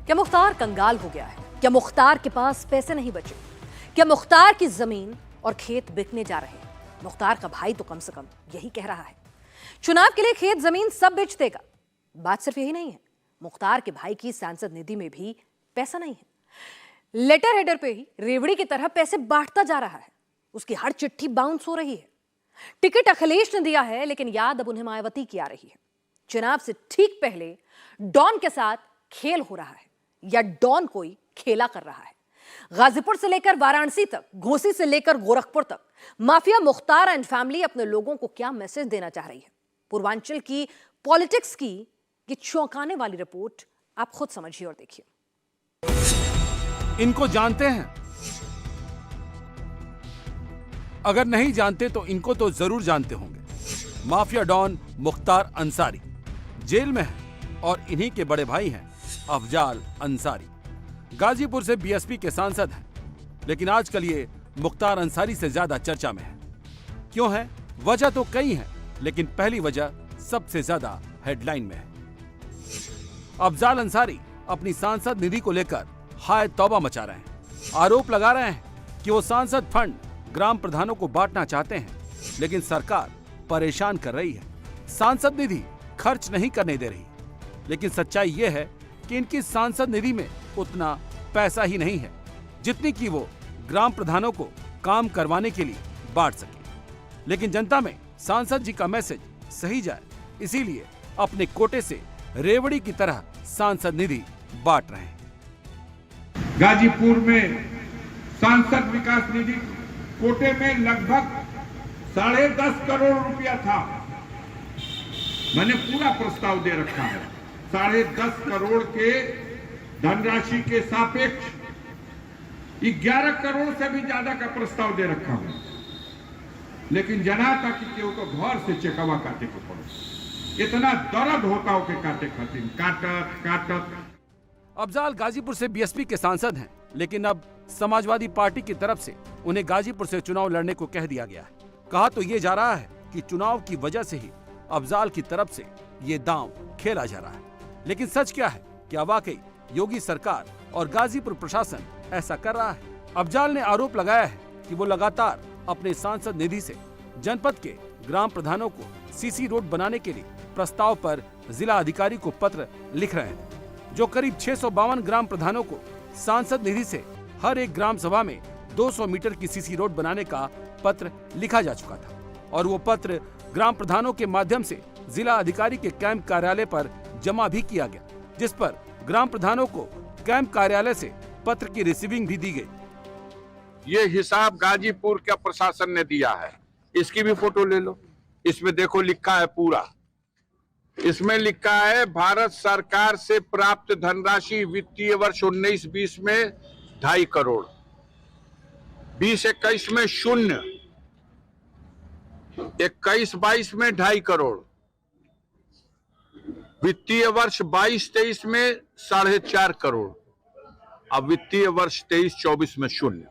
क्या मुख्तार कंगाल हो गया है? क्या मुख्तार के पास पैसे नहीं बचे? क्या मुख्तार की जमीन और खेत बिकने जा रहे हैं? मुख्तार का भाई तो कम से कम यही कह रहा है, चुनाव के लिए खेत जमीन सब बेच देगा। बात सिर्फ यही नहीं है, मुख्तार के भाई की सांसद निधि में भी पैसा नहीं है। लेटर हेडर पे ही रेवड़ी की तरह पैसे बांटता जा रहा है। उसकी हर चिट्ठी बाउंस हो रही है। टिकट अखिलेश ने दिया है, लेकिन याद अब उन्हें मायावती की आ रही है। चुनाव से ठीक पहले डॉन के साथ खेल हो रहा है या डॉन कोई खेला कर रहा है। गाजीपुर से लेकर वाराणसी तक, घोसी से लेकर गोरखपुर तक, माफिया मुख्तार एंड फैमिली अपने लोगों को क्या मैसेज देना चाह रही है? पूर्वांचल की पॉलिटिक्स की ये चौंकाने वाली रिपोर्ट आप खुद समझिए और देखिए। इनको जानते हैं? अगर नहीं जानते तो इनको तो जरूर जानते होंगे। Mafia don Mukhtar Ansari jail में है और इन्हीं के बड़े भाई हैं अफजाल अंसारी। गाजीपुर से बीएसपी के सांसद हैं, लेकिन आजकल ये मुख्तार अंसारी से ज्यादा चर्चा में है। क्यों है? वजह तो कई है, लेकिन पहली वजह सबसे ज्यादा हेडलाइन में है। अफजाल अंसारी अपनी सांसद निधि को लेकर हाय तौबा मचा रहे हैं। आरोप लगा रहे हैं कि वो सांसद फंड ग्राम प्रधानों को बांटना चाहते हैं, लेकिन सरकार परेशान कर रही है, सांसद निधि खर्च नहीं करने दे रही। लेकिन सच्चाई ये है कि इनकी सांसद निधि में उतना पैसा ही नहीं है जितनी कि वो ग्राम प्रधानों को काम करवाने के लिए बांट सके। लेकिन जनता में सांसद जी का मैसेज सही जाए, इसीलिए अपने कोटे से रेवड़ी की तरह सांसद निधि बांट रहे हैं। गाजीपुर में सांसद विकास निधि कोटे में लगभग 10.5 करोड़ रुपया था। मैंने पूरा प्रस्ताव दे रखा है। 10.5 करोड़ के धनराशि के सापेक्ष 11 करोड़ से भी ज्यादा का प्रस्ताव दे रखा हूं, लेकिन जना तक केहू को घर से चेकवा काटे को पड़े। इतना दर्द होता हो के काटे खातिर काटत। अफजाल गाजीपुर से बीएसपी के सांसद हैं, लेकिन अब समाजवादी पार्टी की तरफ से उन्हें गाजीपुर से चुनाव लड़ने को कह दिया गया है। कहा तो ये जा रहा है कि चुनाव की वजह से ही अफजाल की तरफ से ये दांव खेला जा रहा है। लेकिन सच क्या है? क्या वाकई योगी सरकार और गाजीपुर प्रशासन ऐसा कर रहा है? अफजाल ने आरोप लगाया है कि वो लगातार अपने सांसद निधि से जनपद के ग्राम प्रधानों को सीसी रोड बनाने के लिए प्रस्ताव पर जिला अधिकारी को पत्र लिख रहे हैं, जो करीब 652 ग्राम प्रधानों को सांसद निधि से हर एक ग्राम सभा में 200 मीटर की सीसी रोड बनाने का पत्र लिखा जा चुका था और वो पत्र ग्राम प्रधानों के माध्यम से जिला अधिकारी के कैंप कार्यालय पर जमा भी किया गया, जिस पर ग्राम प्रधानों को कैंप कार्यालय से पत्र की रिसीविंग भी दी गई। ये हिसाब गाजीपुर का प्रशासन ने दिया है, इसकी भी फोटो ले लो। इसमें देखो लिखा है पूरा, इसमें लिखा है भारत सरकार से प्राप्त धनराशि वित्तीय वर्ष 19-20 में 2.5 करोड़, 20-21 में 0, 21-22 में 2.5 करोड़, वित्तीय वर्ष 22-23 में 4.5 करोड़, अब वित्तीय वर्ष 23-24 में 0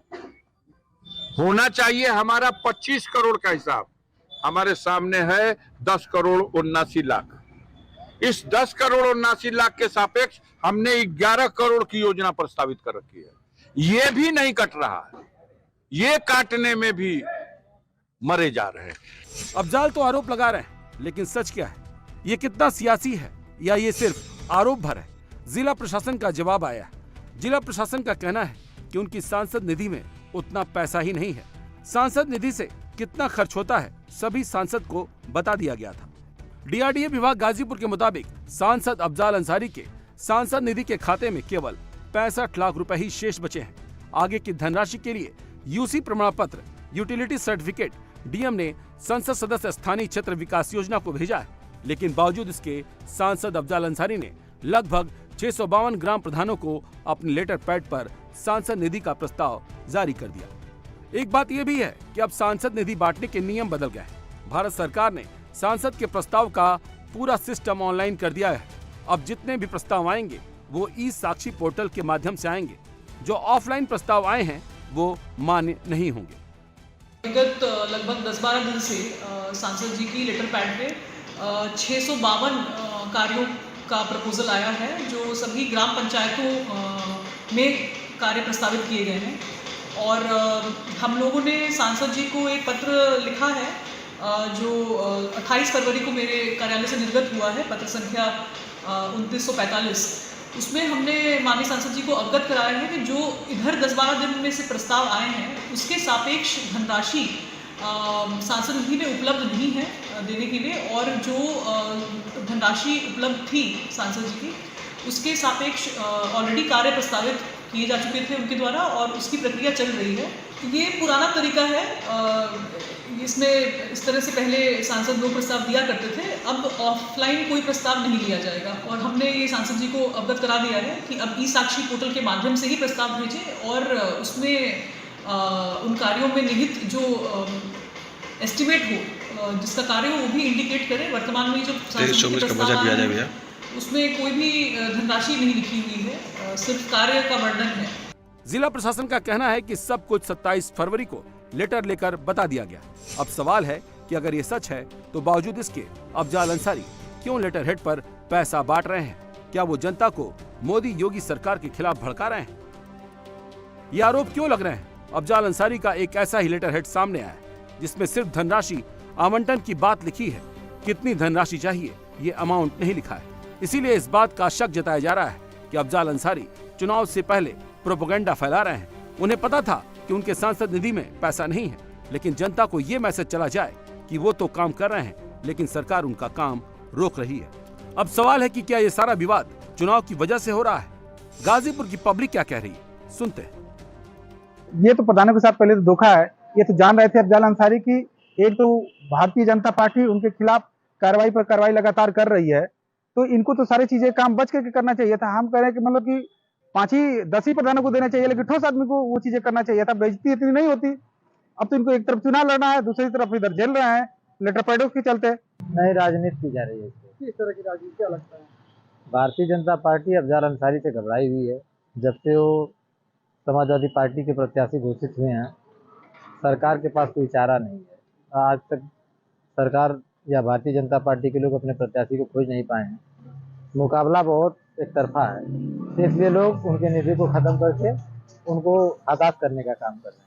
होना चाहिए। हमारा 25 करोड़ का हिसाब हमारे सामने है 10 करोड़ 79 लाख। इस 10 करोड़ 79 लाख के सापेक्ष हमने 11 करोड़ की योजना प्रस्तावित कर रखी है। ये भी नहीं कट रहा है, ये काटने में भी मरे जा रहे हैं। अफजाल तो आरोप लगा रहे हैं, लेकिन सच क्या है? ये कितना सियासी है या ये सिर्फ आरोप भर है? जिला प्रशासन का जवाब आया है। जिला प्रशासन का कहना है कि उनकी सांसद निधि में उतना पैसा ही नहीं है। सांसद निधि से कितना खर्च होता है सभी सांसद को बता दिया गया था। डीआरडीए विभाग गाजीपुर के मुताबिक सांसद अफजाल अंसारी के सांसद निधि के खाते में केवल 65 लाख रुपए ही शेष बचे हैं। आगे की धनराशि के लिए यूसी प्रमाण पत्र, यूटिलिटी सर्टिफिकेट डीएम ने संसद सदस्य स्थानीय क्षेत्र विकास योजना को भेजा है, लेकिन बावजूद इसके सांसद अफजाल अंसारी ने लगभग 652 ग्राम प्रधानों को अपने लेटर पैड पर सांसद निधि का प्रस्ताव जारी कर दिया। एक बात यह भी है कि अब सांसद निधि बांटने के नियम बदल गए हैं। भारत सरकार ने सांसद के प्रस्ताव का पूरा सिस्टम ऑनलाइन कर दिया है। अब जितने भी प्रस्ताव आएंगे वो ई साक्षी पोर्टल के माध्यम से आएंगे। जो ऑफलाइन प्रस्ताव आए हैं वो मान्य नहीं होंगे। विगत लगभग 10-12 दिन से सांसद जी की लेटर पैड पे 652 कार्यों का प्रपोजल आया है जो सभी ग्राम पंचायतों में कार्य प्रस्तावित किए गए हैं और हम लोगों ने सांसद जी को एक पत्र लिखा है जो 28 फरवरी को मेरे कार्यालय से निर्गत हुआ है, पत्र संख्या 2945। उसमें हमने माननीय सांसद जी को अवगत कराया है कि जो इधर 10-12 दिन में से प्रस्ताव आए हैं उसके सापेक्ष धनराशि सांसद निधि में उपलब्ध नहीं है देने के लिए, और जो धनराशि उपलब्ध थी सांसद जी की उसके सापेक्ष ऑलरेडी कार्य प्रस्तावित किए जा चुके थे उनके द्वारा और उसकी प्रक्रिया चल रही है। ये पुराना तरीका है, इसमें इस तरह से पहले सांसद लोग प्रस्ताव दिया करते थे, अब ऑफलाइन कोई प्रस्ताव नहीं लिया जाएगा और हमने ये सांसद जी को अवगत करा दिया है कि अब ई साक्षी पोर्टल के माध्यम से ही प्रस्ताव भेजें और उसमें उन कार्यों में निहित जो एस्टिमेट हो जिसका कार्य हो वो भी इंडिकेट करें। वर्तमान में जो प्रस्ताव आया है उसमें कोई भी धनराशि नहीं लिखी हुई है, सिर्फ कार्य का वर्णन है। जिला प्रशासन का कहना है कि सब कुछ 27 फरवरी को लेटर लेकर बता दिया गया। अब सवाल है कि अगर ये सच है तो बावजूद इसके अफजाल अंसारी क्यों लेटर हेड पर पैसा बांट रहे हैं? क्या वो जनता को मोदी योगी सरकार के खिलाफ भड़का रहे हैं? ये आरोप क्यों लग रहे हैं? अफजाल अंसारी का एक ऐसा ही लेटर हेड सामने आया जिसमें सिर्फ धनराशि आवंटन की बात लिखी है, कितनी धनराशि चाहिए ये अमाउंट नहीं लिखा है। इसीलिए इस बात का शक जताया जा रहा है कि अफजाल अंसारी चुनाव से पहले प्रोपेगेंडा फैला रहे हैं। उन्हें पता था कि उनके सांसद निधि में पैसा नहीं है, लेकिन जनता को ये मैसेज चला जाए कि वो तो काम कर रहे हैं लेकिन सरकार उनका काम रोक रही है। अब सवाल है कि क्या ये सारा विवाद चुनाव की वजह से हो रहा है? गाजीपुर की पब्लिक क्या कह रही है, सुनते हैं। ये तो प्रधानों के साथ पहले तो धोखा है। ये तो जान रहे थे अफजाल अंसारी की एक तो भारतीय जनता पार्टी उनके खिलाफ कार्रवाई पर कार्रवाई लगातार कर रही है, तो इनको तो सारी चीजें काम बच करके करना चाहिए था। हम कह रहे हैं कि मतलब कि 5-10 ही प्रधानों को देना चाहिए, लेकिन ठोस आदमी को वो चीजें करना चाहिए था। बेइज्जती इतनी नहीं होती। अब तो इनको एक तरफ चुनाव लड़ना है, दूसरी तरफ इधर जेल रहे हैं लेटर पैडों के चलते। नई राजनीति की जा रही है। किस तरह की राजनीति क्या लगता है? भारतीय जनता पार्टी अफजाल अंसारी से घबराई हुई है। जब से वो समाजवादी पार्टी के प्रत्याशी घोषित हुए हैं, सरकार के पास कोई चारा नहीं है। आज तक सरकार या भारतीय जनता पार्टी के लोग अपने प्रत्याशी को खोज नहीं पाए हैं। मुकाबला बहुत एक तरफा है, इसलिए लोग उनके निधि को खत्म करके उनको आजाद करने का काम कर रहे हैं।